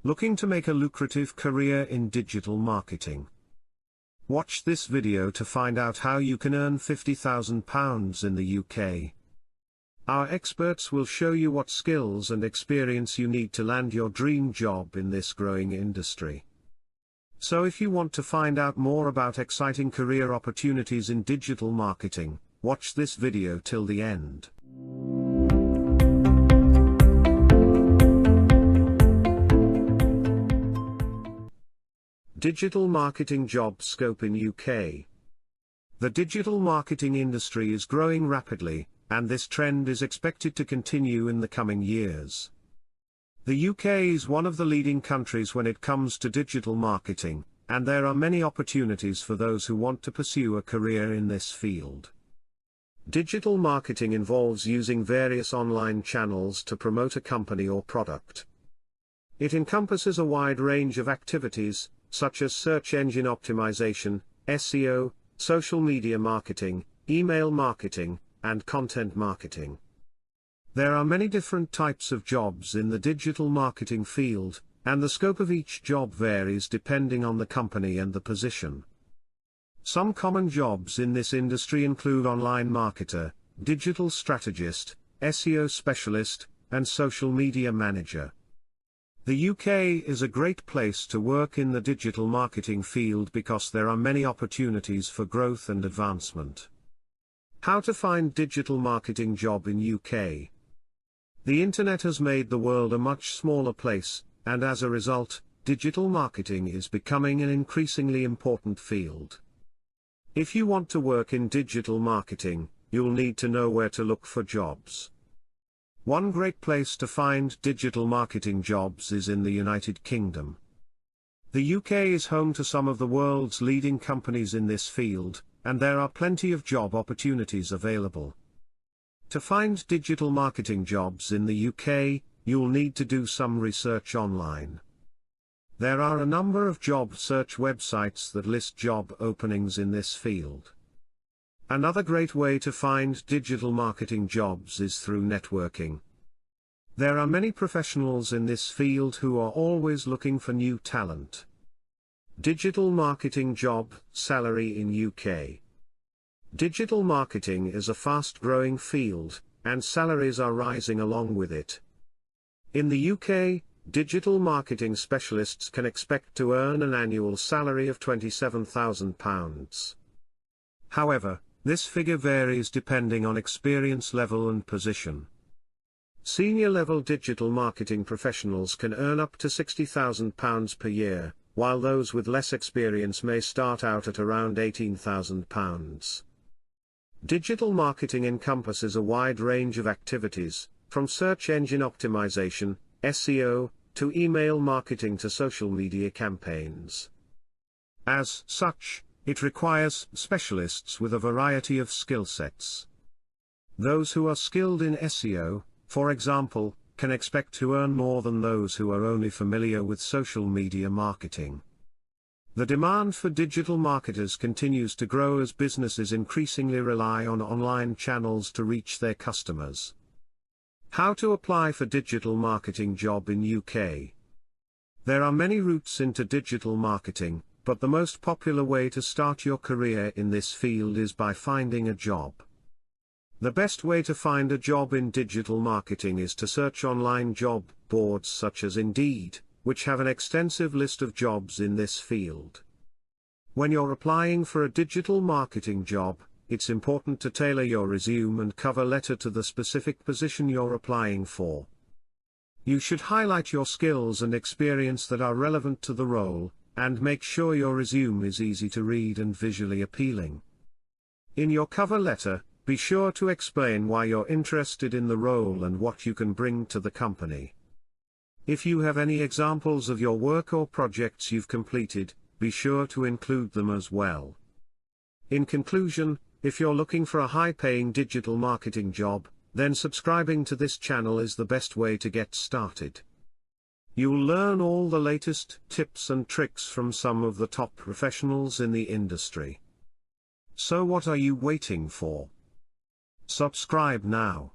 Looking to make a lucrative career in digital marketing? Watch this video to find out how you can earn £50,000 in the UK. Our experts will show you what skills and experience you need to land your dream job in this growing industry. So if you want to find out more about exciting career opportunities in digital marketing, watch this video till the end. Digital marketing job scope in UK. The digital marketing industry is growing rapidly, and this trend is expected to continue in the coming years. The UK is one of the leading countries when it comes to digital marketing, and there are many opportunities for those who want to pursue a career in this field. Digital marketing involves using various online channels to promote a company or product. It encompasses a wide range of activities, such as search engine optimization, SEO, social media marketing, email marketing, and content marketing. There are many different types of jobs in the digital marketing field, and the scope of each job varies depending on the company and the position. Some common jobs in this industry include online marketer, digital strategist, SEO specialist, and social media manager. The UK is a great place to work in the digital marketing field because there are many opportunities for growth and advancement. How to find digital marketing job in UK? The internet has made the world a much smaller place, and as a result, digital marketing is becoming an increasingly important field. If you want to work in digital marketing, you'll need to know where to look for jobs. One great place to find digital marketing jobs is in the United Kingdom. The UK is home to some of the world's leading companies in this field, and there are plenty of job opportunities available. To find digital marketing jobs in the UK, you'll need to do some research online. There are a number of job search websites that list job openings in this field. Another great way to find digital marketing jobs is through networking. There are many professionals in this field who are always looking for new talent. Digital marketing job salary in UK. Digital marketing is a fast-growing field, and salaries are rising along with it. In the UK, digital marketing specialists can expect to earn an annual salary of £27,000. However, this figure varies depending on experience level and position. Senior-level digital marketing professionals can earn up to £60,000 per year, while those with less experience may start out at around £18,000. Digital marketing encompasses a wide range of activities, from search engine optimization, SEO, to email marketing to social media campaigns. As such, it requires specialists with a variety of skill sets. Those who are skilled in SEO, for example, can expect to earn more than those who are only familiar with social media marketing. The demand for digital marketers continues to grow as businesses increasingly rely on online channels to reach their customers. How to apply for digital marketing job in UK? There are many routes into digital marketing, but the most popular way to start your career in this field is by finding a job. The best way to find a job in digital marketing is to search online job boards such as Indeed, which have an extensive list of jobs in this field. When you're applying for a digital marketing job, it's important to tailor your resume and cover letter to the specific position you're applying for. You should highlight your skills and experience that are relevant to the role, and make sure your resume is easy to read and visually appealing. In your cover letter, be sure to explain why you're interested in the role and what you can bring to the company. If you have any examples of your work or projects you've completed, be sure to include them as well. In conclusion, if you're looking for a high-paying digital marketing job, then subscribing to this channel is the best way to get started. You'll learn all the latest tips and tricks from some of the top professionals in the industry. So what are you waiting for? Subscribe now.